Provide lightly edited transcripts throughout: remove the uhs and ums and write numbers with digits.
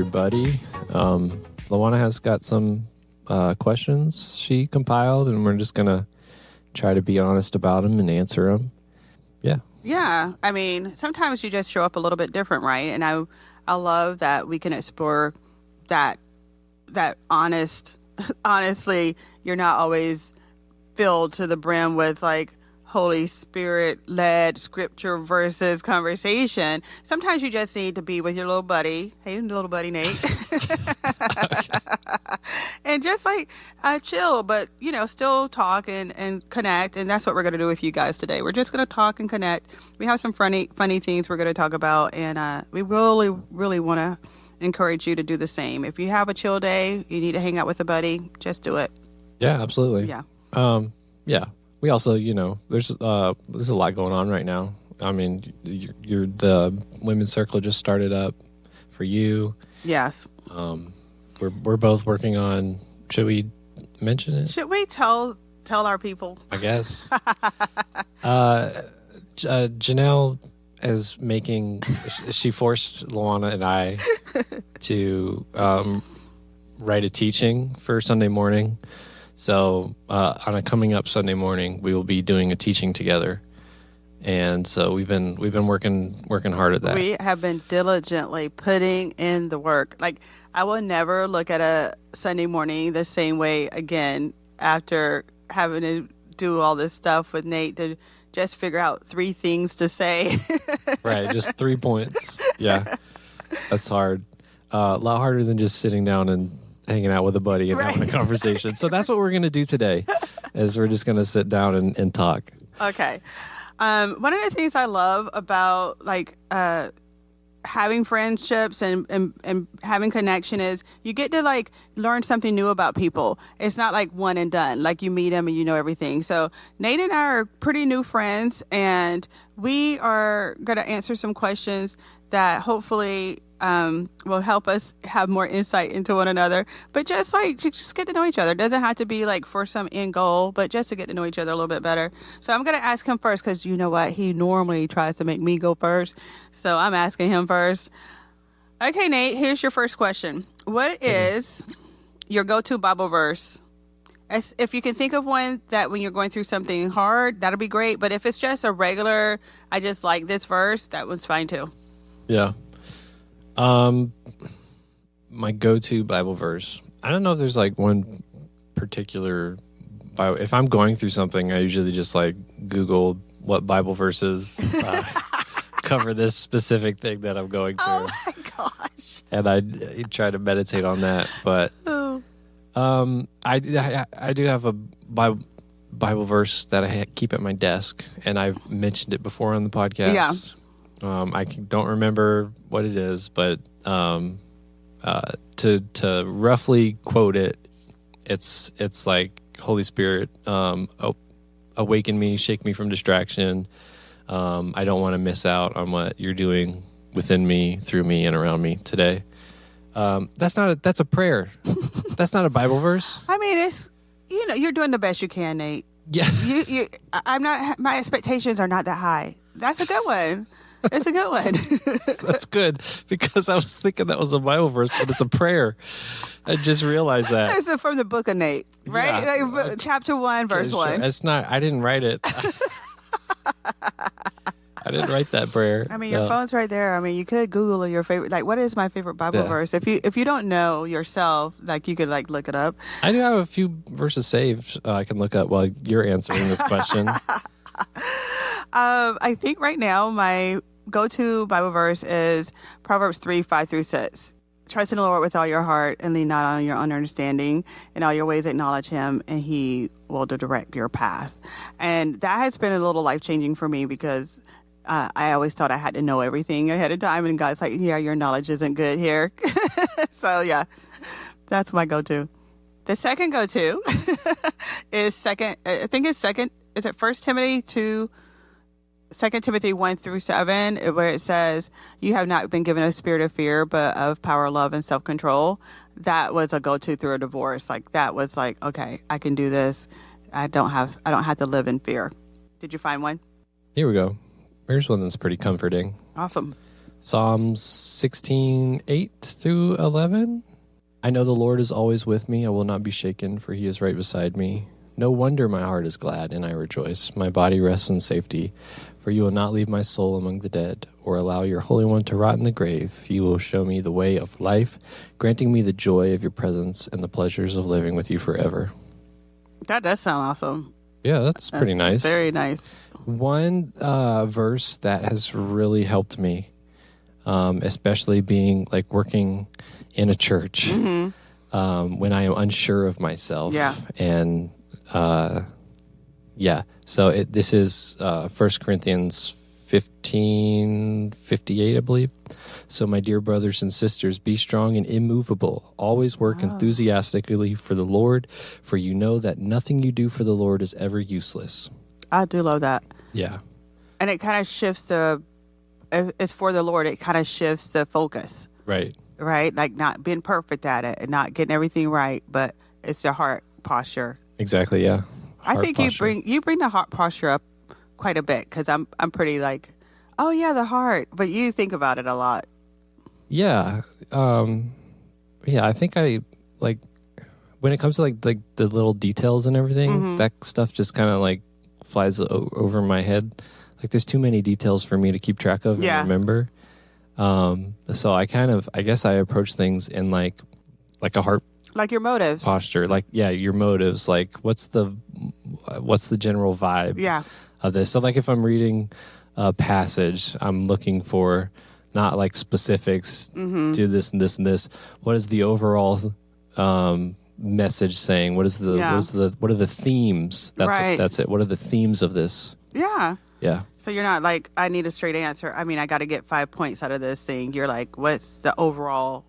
everybody. Lawana has got some questions she compiled, and we're just going to try to be honest about them and answer them. Yeah. Yeah. I mean, sometimes you just show up a little bit different, right? And I love that we can explore that honestly, you're not always filled to the brim with like Holy Spirit led scripture versus conversation. Sometimes you just need to be with your little buddy. Hey, little buddy Nate. And just like chill, but still talk and connect. And that's what we're going to do with you guys today. We're just going to talk and connect. We have some funny things we're going to talk about. And we really, really want to encourage you to do the same. If you have a chill day, you need to hang out with a buddy, just do it. Yeah, absolutely. Yeah. Yeah. We also, there's a lot going on right now. I mean, the women's circle just started up for you. Yes. We're both working on. Should we mention it? Should we tell our people? I guess. Janelle is making. She forced Lawana and I to write a teaching for Sunday morning. So on a coming up Sunday morning, we will be doing a teaching together, and so we've been working hard at that. We have been diligently putting in the work. Like, I will never look at a Sunday morning the same way again after having to do all this stuff with Nate to just figure out 3 things to say. Right, just 3 points. Yeah, that's hard. A lot harder than just sitting down and hanging out with a buddy and having a conversation. So that's what we're going to do today, is we're just going to sit down and talk. Okay. One of the things I love about having friendships and having connection is you get to learn something new about people. It's not like one and done. Like, you meet them and you know everything. So Nate and I are pretty new friends, and we are going to answer some questions that hopefully will help us have more insight into one another. But just get to know each other. It doesn't have to be for some end goal, but just to get to know each other a little bit better. So I'm going to ask him first, because you know what? He normally tries to make me go first. So I'm asking him first. Okay, Nate, here's your first question. What is your go-to Bible verse? If you can think of one that when you're going through something hard, that'll be great. But if it's just a regular, I just like this verse, that one's fine too. Yeah. My go-to Bible verse. I don't know if there's one particular Bible. If I'm going through something, I usually just Google what Bible verses cover this specific thing that I'm going through. Oh my gosh! And I try to meditate on that. But I do have a Bible verse that I keep at my desk, and I've mentioned it before on the podcast. Yeah. I don't remember what it is, but to roughly quote it, it's like, Holy Spirit, awaken me, shake me from distraction. I don't want to miss out on what you're doing within me, through me, and around me today. That's a prayer. That's not a Bible verse. I mean, it's you're doing the best you can, Nate. Yeah. My expectations are not that high. That's a good one. It's a good one. That's good, because I was thinking that was a Bible verse, but it's a prayer. I just realized that. It's from the book of Nate, right? Yeah. Chapter 1, verse 1. It's not. I didn't write it. I didn't write that prayer. I mean, your phone's right there. I mean, you could Google your favorite. What is my favorite Bible verse? If you don't know yourself, you could look it up. I do have a few verses saved. I can look up while you're answering this question. I think right now my go-to Bible verse is Proverbs 3:5-6. Trust in the Lord with all your heart and lean not on your own understanding. In all your ways acknowledge him, and he will direct your path. And that has been a little life-changing for me, because I always thought I had to know everything ahead of time, and God's like, yeah, your knowledge isn't good here. So yeah, that's my go-to. The second go-to is second. Is it 1 Timothy 2? 2 Timothy 1-7, where it says, you have not been given a spirit of fear, but of power, love, and self-control. That was a go-to through a divorce. That was okay, I can do this. I don't have to live in fear. Did you find one? Here we go. Here's one that's pretty comforting. Awesome. Psalms 16:8-11. I know the Lord is always with me. I will not be shaken, for he is right beside me. No wonder my heart is glad and I rejoice. My body rests in safety, for you will not leave my soul among the dead, or allow your Holy One to rot in the grave. You will show me the way of life, granting me the joy of your presence and the pleasures of living with you forever. That does sound awesome. Yeah, that's pretty nice. Very nice. One verse that has really helped me, especially being like working in a church, when I am unsure of myself. Yeah. And so this is 1 Corinthians 15:58, I believe. So my dear brothers and sisters, be strong and immovable. Always work enthusiastically for the Lord, for you know that nothing you do for the Lord is ever useless. I do love that. Yeah. And it kind of shifts if it's for the Lord, it kind of shifts the focus. Right. Right? Like not being perfect at it and not getting everything right, but it's the heart posture. Exactly, yeah. I think you bring the heart posture up quite a bit, because I'm pretty like, oh yeah, the heart, but you think about it a lot. Yeah. I think I like when it comes to like the little details and everything, that stuff just kind of like flies over my head. Like there's too many details for me to keep track of and remember. So I guess I approach things in like a heart, like your motives posture, like your motives, like what's the general vibe of this. So like if I'm reading a passage, I'm looking for not like specifics, do this and this and this. What is the overall message saying? What are the themes? That's it. What are the themes of this? Yeah. Yeah. So you're not like, I need a straight answer. I mean, I got to get 5 points out of this thing. You're like, what's the overall?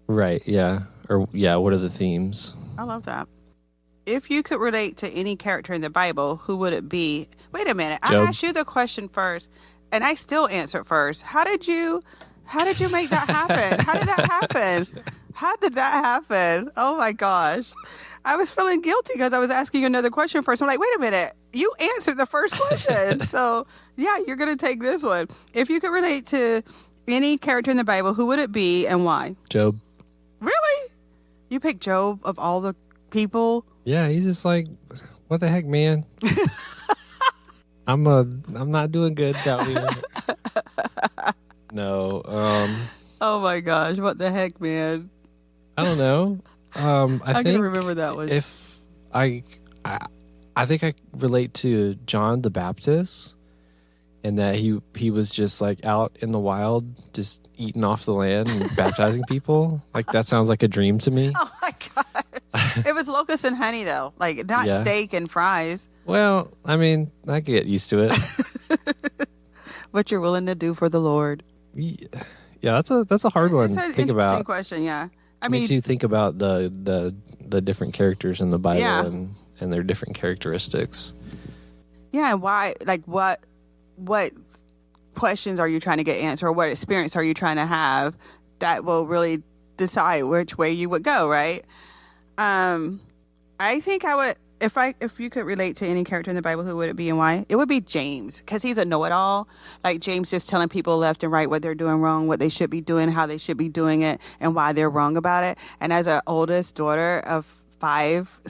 Right. Yeah. Or what are the themes? I love that. If you could relate to any character in the Bible, who would it be? Wait a minute. Job. I asked you the question first, and I still answered first. How did you make that happen? How did that happen? How did that happen? Oh my gosh. I was feeling guilty because I was asking you another question first. I'm like, wait a minute. You answered the first question. So yeah, you're going to take this one. If you could relate to any character in the Bible, who would it be and why? Job. Really? You picked Job of all the people? Yeah, he's just like, what the heck, man? I'm not doing good without me. No. Oh my gosh, what the heck, man? I don't know. I think can remember that one. If I think I relate to John the Baptist, and that he was just like out in the wild, just eating off the land and baptizing people. Like that sounds like a dream to me. Oh my god. It was locusts and honey though, like not steak and fries. Well, I mean, I could get used to it. What you're willing to do for the Lord. Yeah, that's a hard one to think about. Interesting question, yeah. I mean, makes you think about the different characters in the Bible and their different characteristics. Yeah, and why? Like, what questions are you trying to get answered, or what experience are you trying to have that will really decide which way you would go, right? I think I would, if you could relate to any character in the Bible, who would it be and why? It would be James, because he's a know-it-all. Like James just telling people left and right what they're doing wrong, what they should be doing, how they should be doing it, and why they're wrong about it. And as an oldest daughter of 5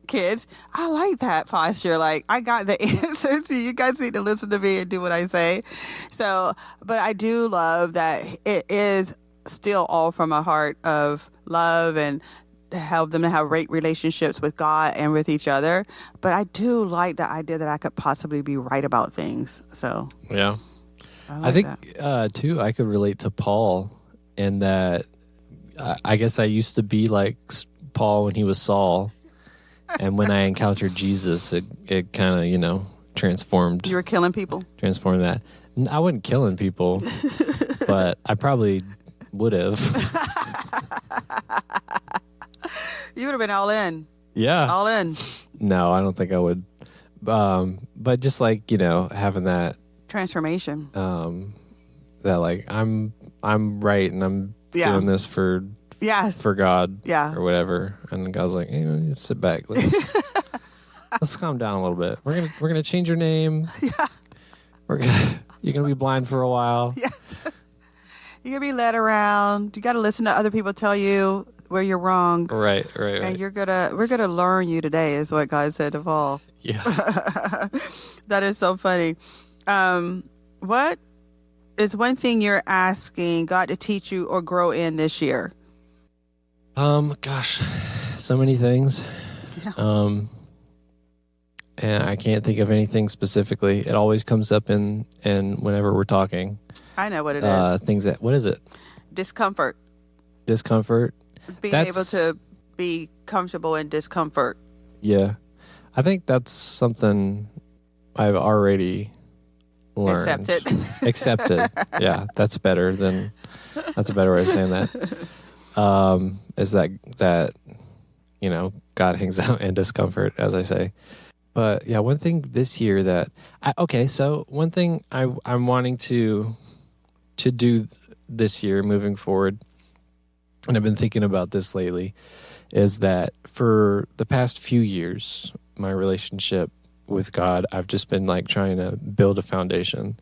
kids, I like that posture. Like, I got the answer to you guys need to listen to me and do what I say. So, but I do love that it is still all from a heart of love and help them to have great relationships with God and with each other. But I do like the idea that I could possibly be right about things. So yeah, I think too, I could relate to Paul in that I guess I used to be like Paul when he was Saul. And when I encountered Jesus, it kind of, transformed. You were killing people? Transformed that. I wasn't killing people, but I probably would have. You would have been all in. Yeah. All in. No, I don't think I would. But just like, having that transformation. That like I'm right and I'm doing this for God or whatever. And God's like, hey, sit back. Let's calm down a little bit. We're gonna change your name. Yeah. You're gonna be blind for a while. Yeah. You can be led around. You got to listen to other people tell you where you're wrong. Right. And we're gonna learn you today, is what God said to Paul. Yeah. That is so funny. What is one thing you're asking God to teach you or grow in this year? Gosh, so many things. Yeah. And I can't think of anything specifically. It always comes up in whenever we're talking. I know what it is. Things that, what is it? Discomfort. Discomfort. Being able to be comfortable in discomfort. Yeah. I think that's something I've already learned. Accepted. Yeah, that's a better way of saying that. Is that God hangs out in discomfort, as I say. But yeah, one thing this year that one thing I'm wanting to do this year moving forward, and I've been thinking about this lately, is that for the past few years, my relationship with God, I've just been like trying to build a foundation.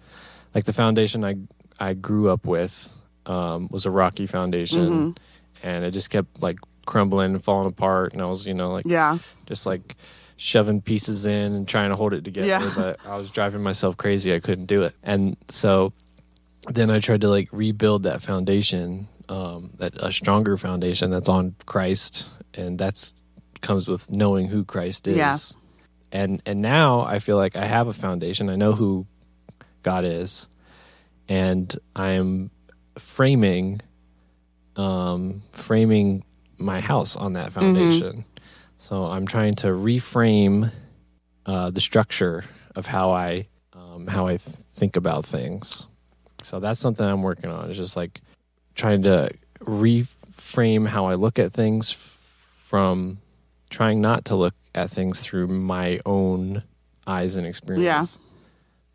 Like the foundation I grew up with was a rocky foundation, and it just kept like crumbling and falling apart, and I was just like shoving pieces in and trying to hold it together, but I was driving myself crazy. I couldn't do it. And so then I tried to like rebuild that foundation, that a stronger foundation that's on Christ, and that's comes with knowing who Christ is. Yeah. And now I feel like I have a foundation. I know who God is, and I am framing my house on that foundation. So I'm trying to reframe the structure of how I think about things. So that's something I'm working on. It's just like trying to reframe how I look at things from trying not to look at things through my own eyes and experience,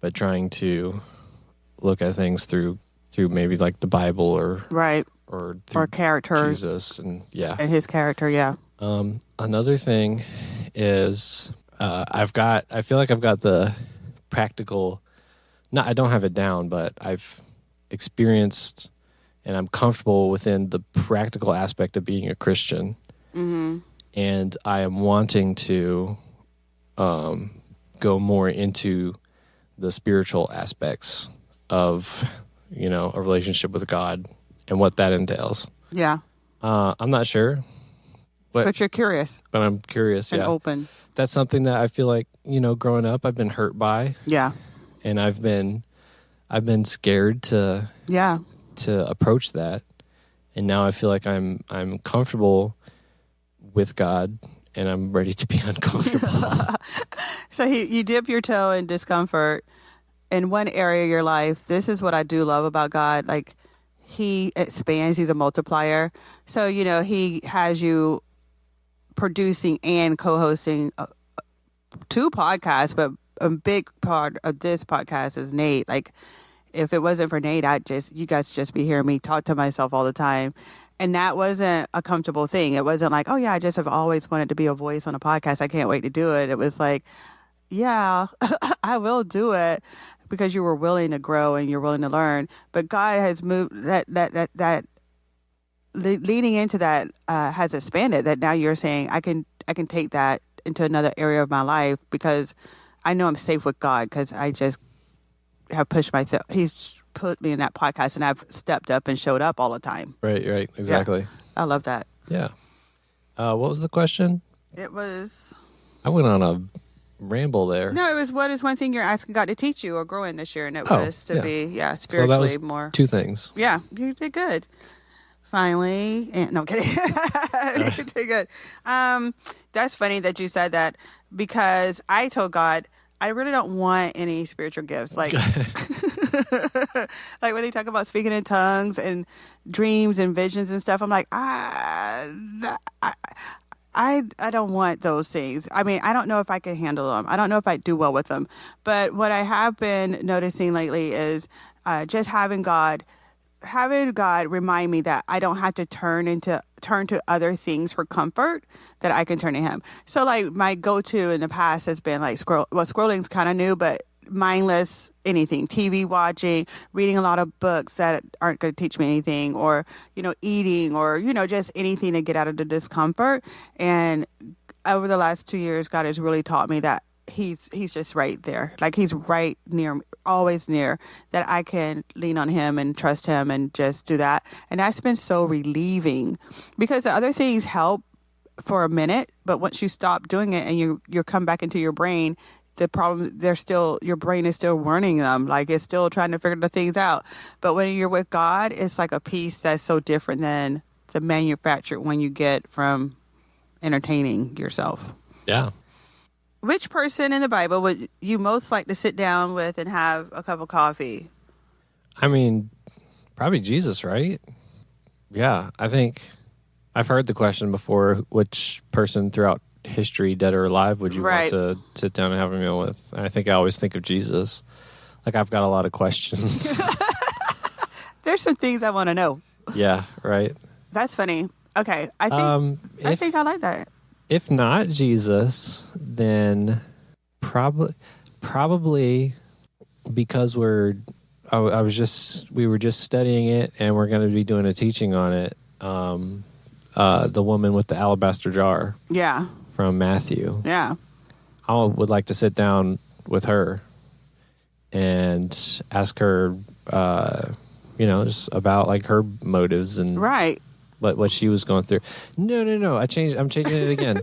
but trying to look at things through maybe like the Bible or character, Jesus and his character. Another thing is I feel like I've got the practical, I don't have it down, but I've experienced and I'm comfortable within the practical aspect of being a Christian. And I am wanting to go more into the spiritual aspects of, a relationship with God and what that entails. Yeah. I'm not sure. But you're curious. But I'm curious, and open. That's something that I feel like, growing up I've been hurt by. Yeah. And I've been scared to approach that. And now I feel like I'm comfortable with God, and I'm ready to be uncomfortable. So you dip your toe in discomfort in one area of your life. This is what I do love about God. Like, he expands. He's a multiplier. So, he has you producing and co-hosting 2 podcasts, but a big part of this podcast is Nate. Like, if it wasn't for Nate, you guys just be hearing me talk to myself all the time. And that wasn't a comfortable thing. It wasn't like, oh yeah, I just have always wanted to be a voice on a podcast. I can't wait to do it. It was like, yeah, I will do it because you were willing to grow and you're willing to learn. But God has moved that leading into that has expanded. That now you're saying I can take that into another area of my life because I know I'm safe with God because I just have pushed myself. He's put me in that podcast and I've stepped up and showed up all the time. Right, exactly. Yeah, I love that. Yeah. What was the question? It was... I went on a ramble there. No, it was what is one thing you're asking God to teach you or grow in this year? And it was to be, spiritually so that was more. 2 things. Yeah, you did good. Finally. No, I'm kidding. You did good. That's funny that you said that because I told God, I really don't want any spiritual gifts. Like, like when they talk about speaking in tongues and dreams and visions and stuff, I'm like, I don't want those things. I mean, I don't know if I can handle them. I don't know if I do well with them. But what I have been noticing lately is just having God remind me that I don't have to turn to other things for comfort, that I can turn to him. So like my go-to in the past has been like scrolling's kind of new, but mindless anything, TV watching, reading a lot of books that aren't going to teach me anything, or, eating, or, just anything to get out of the discomfort. And over the last 2 years, God has really taught me that he's just right there. Like he's right near, always near, that I can lean on him and trust him and just do that. And that's been so relieving, because the other things help for a minute, but once you stop doing it and you come back into your brain, the problem, your brain is still warning them. Like it's still trying to figure the things out. But when you're with God, it's like a peace that's so different than the manufactured one you get from entertaining yourself. Yeah. Which person in the Bible would you most like to sit down with and have a cup of coffee? I mean, probably Jesus, right? Yeah. I think I've heard the question before, which person throughout history, dead or alive, would you want to sit down and have a meal with? And I think I always think of Jesus. Like I've got a lot of questions. There's some things I want to know. Yeah, right. That's funny. Okay, I think I like that. If not Jesus, then probably because we were just studying it and we're going to be doing a teaching on it. The woman with the alabaster jar. Yeah. From Matthew. Yeah. I would like to sit down with her and ask her, just about like her motives and what she was going through. No. I'm changing it again.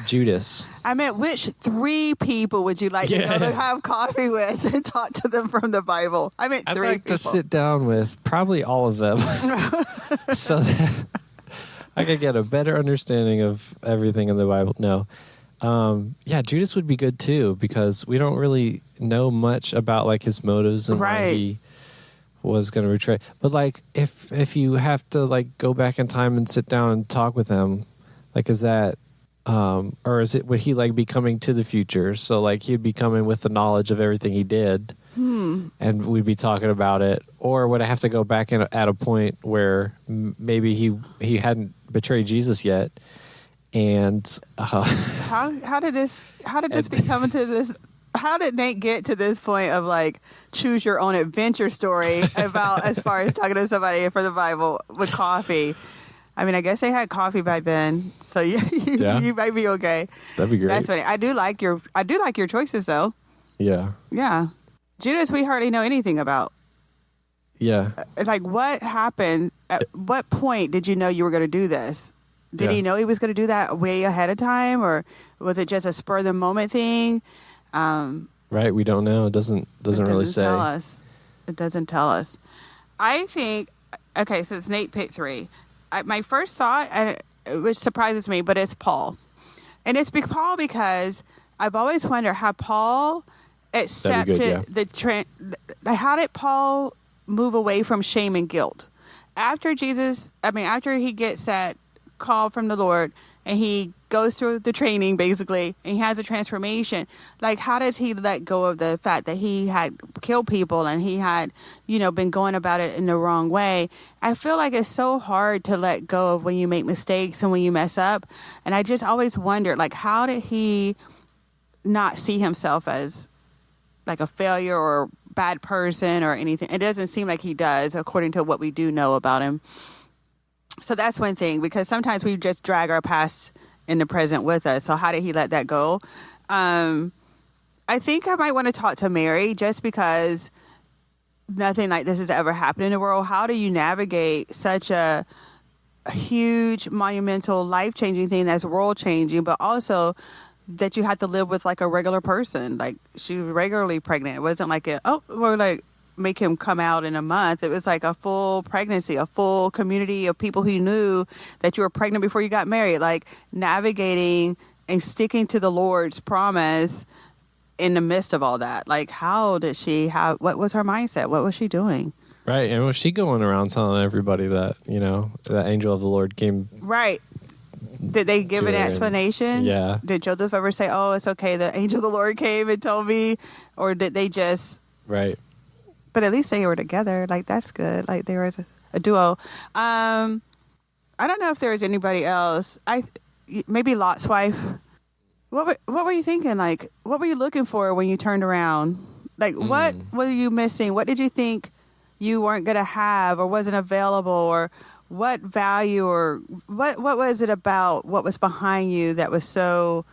Judas. I meant, which 3 people would you like to go to have coffee with and talk to them from the Bible? I meant 3 people. I'd like to sit down with probably all of them so that I could get a better understanding of everything in the Bible. No. Judas would be good too, because we don't really know much about like his motives and why he was going to betray. But like, if you have to like go back in time and sit down and talk with him, like, is that, or would he like be coming to the future? So like he'd be coming with the knowledge of everything he did. And we'd be talking about it, or would I have to go back at a point where maybe he hadn't betrayed Jesus yet, and how did this be coming to this? How did Nate get to this point of like choose your own adventure story about as far as talking to somebody for the Bible with coffee? I mean, I guess they had coffee back then, so you might be okay. That'd be great. That's funny. I do like your choices though. Yeah. Yeah. Judas, we hardly know anything about. Yeah. Like, what happened? At what point did you know you were going to do this? Did he know he was going to do that way ahead of time, or was it just a spur of the moment thing? Right. We don't know. It doesn't really say. Tell us. It doesn't tell us. I think. Okay, since Nate picked 3, my first thought, which surprises me, but it's Paul, and it's Paul because I've always wondered how Paul accepted how did Paul move away from shame and guilt after he gets that call from the Lord and he goes through the training basically and he has a transformation? Like, how does he let go of the fact that he had killed people and he had been going about it in the wrong way? I feel like it's so hard to let go of when you make mistakes and when you mess up, and I just always wondered, like, how did he not see himself as like a failure or bad person or anything? It doesn't seem like he does, according to what we do know about him. So that's one thing, because sometimes we just drag our past in the present with us. So how did he let that go? I think I might want to talk to Mary, just because nothing like this has ever happened in the world. How do you navigate such a huge, monumental, life-changing thing that's world-changing, but also that you had to live with like a regular person? Like, she was regularly pregnant. It wasn't like we're like make him come out in a month. It was like a full pregnancy, a full community of people who knew that you were pregnant before you got married. Like, navigating and sticking to the Lord's promise in the midst of all that. Like, how did she what was her mindset? What was she doing? Right. And was she going around telling everybody that, the angel of the Lord came? Right. Did they give an explanation? Yeah. Did Joseph ever say, "Oh, it's okay, the angel of the Lord came and told me"? Or did they just... Right. But at least they were together. Like, that's good. Like, there was a duo. I don't know if there was anybody else. Maybe Lot's wife. What were you thinking? Like, what were you looking for when you turned around Like, what were you missing? What did you think you weren't going to have or wasn't available, or what value, or what was it about what was behind you that was so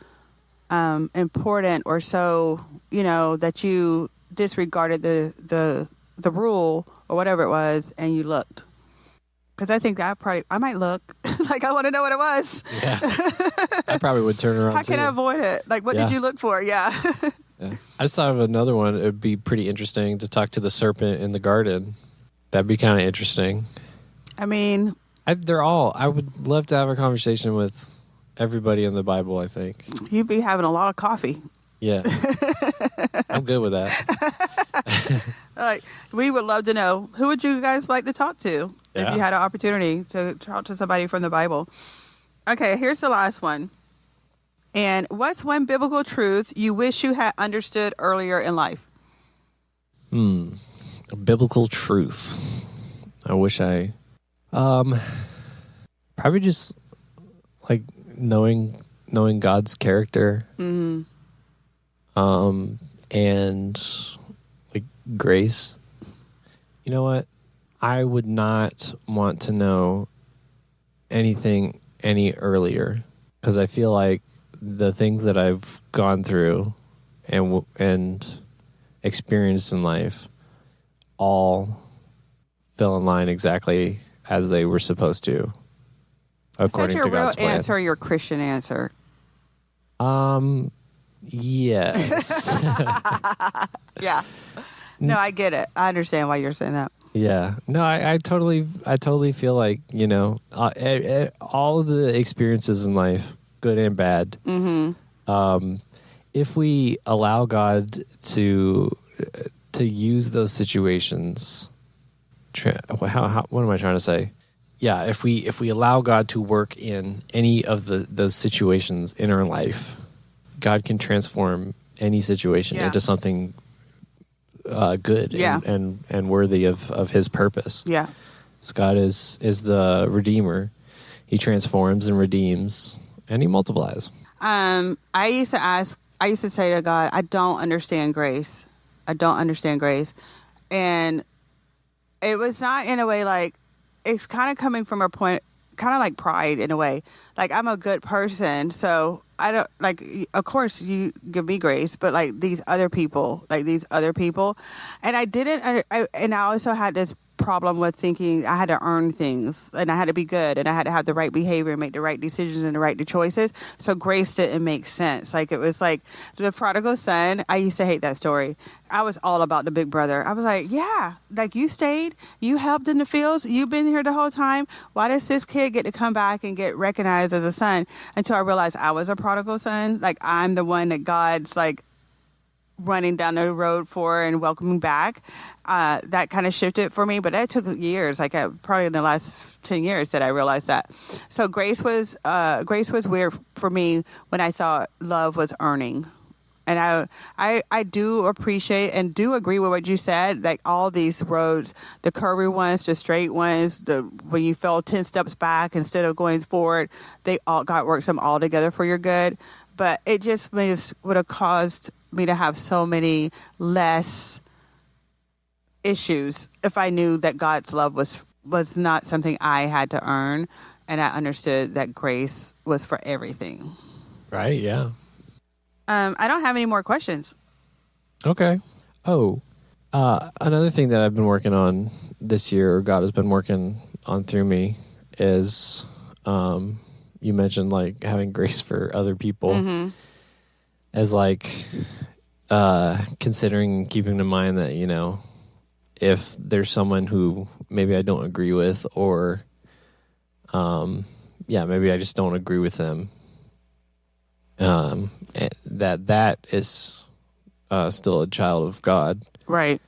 important, or so, that you disregarded the rule or whatever it was, and you looked? Because I think that I might look like I want to know what it was. Yeah. I probably would turn around. How can I avoid it? Like, what did you look for? Yeah. Yeah. I just thought of another one. It would be pretty interesting to talk to the serpent in the garden. That'd be kind of interesting. I mean, I would love to have a conversation with everybody in the Bible, I think. You'd be having a lot of coffee. Yeah. I'm good with that. Like, we would love to know, who would you guys like to talk to if you had an opportunity to talk to somebody from the Bible? Okay, here's the last one. And what's one biblical truth you wish you had understood earlier in life? A biblical truth. I wish I... probably just, like, knowing God's character. Mm-hmm. And, like, grace. You know what? I would not want to know anything any earlier, because I feel like the things that I've gone through and experienced in life all fell in line exactly as they were supposed to, according to God's plan. Is that your real answer or your Christian answer? Yes. Yeah. No, I get it. I understand why you're saying that. Yeah. No, I totally feel like, all of the experiences in life, good and bad, if we allow God to use those situations, what am I trying to say? Yeah, if we allow God to work in any of those situations in our life, God can transform any situation into something good and worthy of His purpose. Yeah, so God is the Redeemer. He transforms and redeems, and He multiplies. I used to say to God, I don't understand grace. And it was not in a way like, it's kind of coming from a point, kind of like pride in a way. Like, I'm a good person, so I don't, like, of course you give me grace, but like these other people. And I also had this problem with thinking I had to earn things, and I had to be good, and I had to have the right behavior and make the right decisions and the right choices. So grace didn't make sense. Like, it was like the prodigal son. I used to hate that story. I was all about the big brother. I was like, yeah, like, you stayed, you helped in the fields, you've been here the whole time. Why does this kid get to come back and get recognized as a son? Until I realized I was a prodigal son. Like, I'm the one that God's like running down the road for and welcoming back. That kind of shifted for me, but that took years. Like, probably in the last 10 years that I realized that. So grace was weird for me when I thought love was earning. And I do appreciate and do agree with what you said. Like, all these roads, the curvy ones, the straight ones, when you fell 10 steps back instead of going forward, they all God works them all together for your good. But it just would have caused me to have so many less issues if I knew that God's love was not something I had to earn, and I understood that grace was for everything. Right, yeah. I don't have any more questions. Okay. Oh, another thing that I've been working on this year, or God has been working on through me, is you mentioned like having grace for other people, as like considering, keeping in mind that, if there's someone who maybe I don't agree with, or maybe I just don't agree with them, that is still a child of God, right?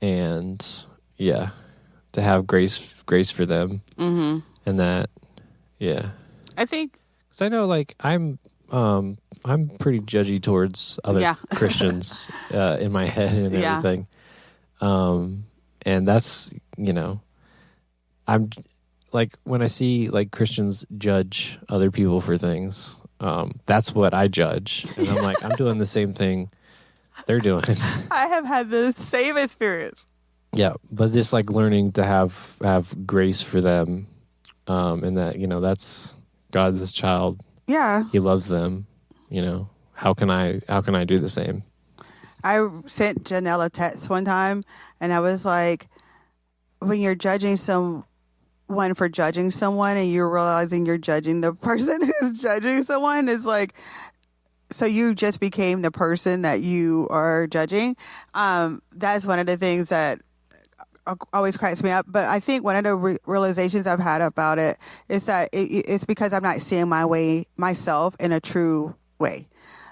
And to have grace for them, and that, I think, because I know, like, I'm pretty judgy towards other Christians in my head and everything, and that's, I'm like, when I see like Christians judge other people for things, that's what I judge, and I'm like, I'm doing the same thing they're doing. I have had the same experience. Yeah, but just like learning to have grace for them, and that, you know, that's God's child. Yeah. He loves them. You know, how can I do the same? I sent Janelle a text one time, and I was like, when you're judging someone for judging someone, and you're realizing you're judging the person who's judging someone, is like, so you just became the person that you are judging. That's one of the things that always cracks me up. But I think one of the realizations I've had about it is that it's because I'm not seeing myself in a true way.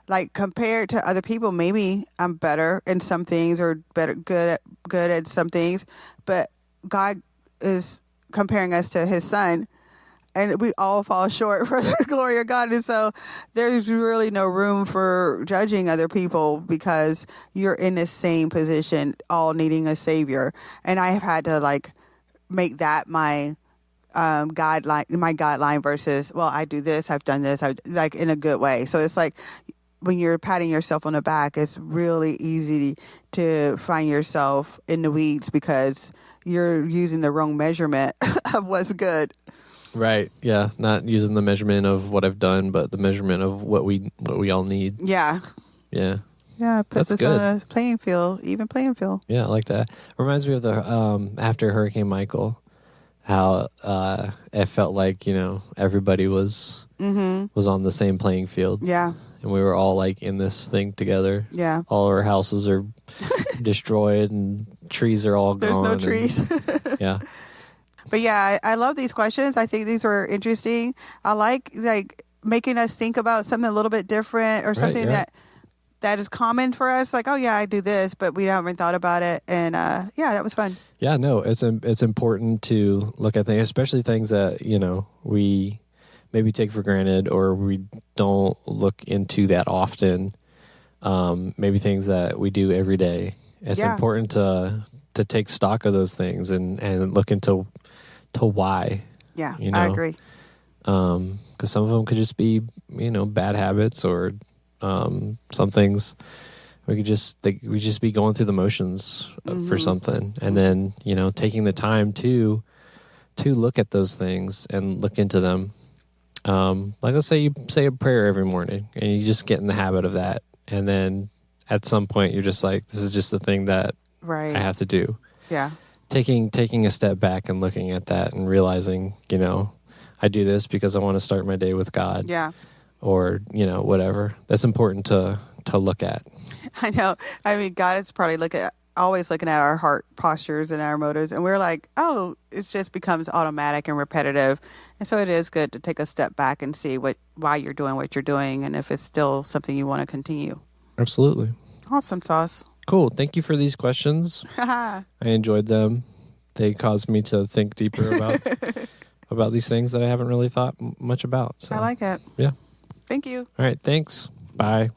Like, compared to other people, maybe I'm better in some things, or good at some things, but God is comparing us to his son, and we all fall short for the glory of God. And so there's really no room for judging other people, because you're in the same position, all needing a savior. And I have had to like make that my guideline versus, well, I do this, I've done this, like, in a good way. So it's like, when you're patting yourself on the back, it's really easy to find yourself in the weeds because you're using the wrong measurement of what's good. Right. Yeah. Not using the measurement of what I've done, but the measurement of what we all need. Yeah. Yeah. Yeah. It puts us on a playing field, even playing field. Yeah, I like that. Reminds me of the after Hurricane Michael, how it felt like, you know, everybody was on the same playing field. Yeah. And we were all like in this thing together. Yeah. All our houses are destroyed and trees are all There's gone. no trees. Yeah. But yeah, I love these questions. I think these were interesting. I like making us think about something a little bit different, or something that is common for us. Like, oh yeah, I do this, but we haven't thought about it. And yeah, that was fun. Yeah, no, it's important to look at things, especially things that, you know, we maybe take for granted or we don't look into that often. Maybe things that we do every day. It's important to take stock of those things and look into why. Yeah, you know? I agree. Because some of them could just be, you know, bad habits, or some things we just be going through the motions for something, and then, you know, taking the time to look at those things and look into them. Like, let's say you say a prayer every morning and you just get in the habit of that, and then at some point you're just like, this is just the thing that I have to do. Yeah. Taking a step back and looking at that and realizing, you know, I do this because I want to start my day with God. Yeah. Or, you know, whatever. That's important to look at. I know. I mean, God is probably always looking at our heart postures and our motives, and we're like, oh, it just becomes automatic and repetitive. And so it is good to take a step back and see why you're doing what you're doing, and if it's still something you want to continue. Absolutely. Awesome sauce. Cool. Thank you for these questions. I enjoyed them. They caused me to think deeper about these things that I haven't really thought much about. So, I like it. Yeah. Thank you. All right. Thanks. Bye.